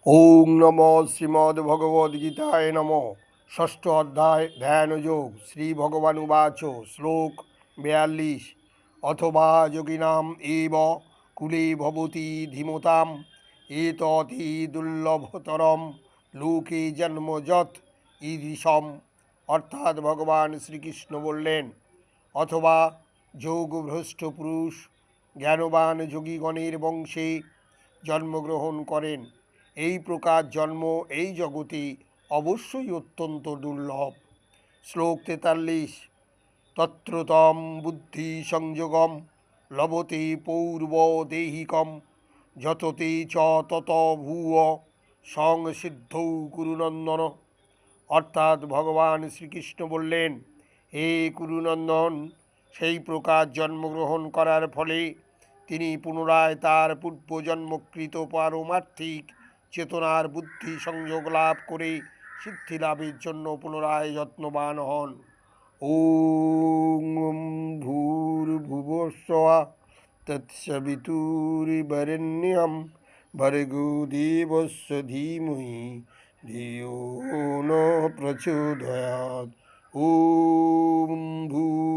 ওং নমঃ শ্রীমদ্ভগবদ্গীতায় নমঃ। ষষ্ঠ অধ্যায় ধ্যানযোগ। শ্রী ভগবান উবাচ। শ্লোক 42। অথবা যোগিনাম এব কুলে ভবতি ধীমতাম এততি দুর্লভতরম লোকে জন্ম যৎ ঈদৃশম। অর্থাৎ ভগবান শ্রীকৃষ্ণ বললেন, অথবা যোগভ্রষ্ট পুরুষ জ্ঞানবান যোগীগণের বংশে জন্মগ্রহণ করেন। এই প্রকার জন্ম এই জগতে অবশ্যই অত্যন্ত দুর্লভ। শ্লোক 43। তত্রতম বুদ্ধি সংযোগম লভতে পৌর্বদেহিকম যততে চ তত ভূয় সংসিদ্ধৌ কুরুনন্দন। অর্থাৎ ভগবান শ্রীকৃষ্ণ বললেন, হে কুরুনন্দন, সেই প্রকার জন্মগ্রহণ করার ফলে তিনি পুনরায় তার পূর্বজন্মকৃত পারমার্থিক চেতনার বুদ্ধি সংযোগ লাভ করে সিদ্ধি লাভের জন্য পুনরায় যত্নবান হন। ওং ভূর্ভুবস্সুঃ তৎসবিতুর্বরেণ্যং ভর্গো দেবস্য ধীমহি ধিয়ো ন প্রচোদয়াৎ। ওম ভূ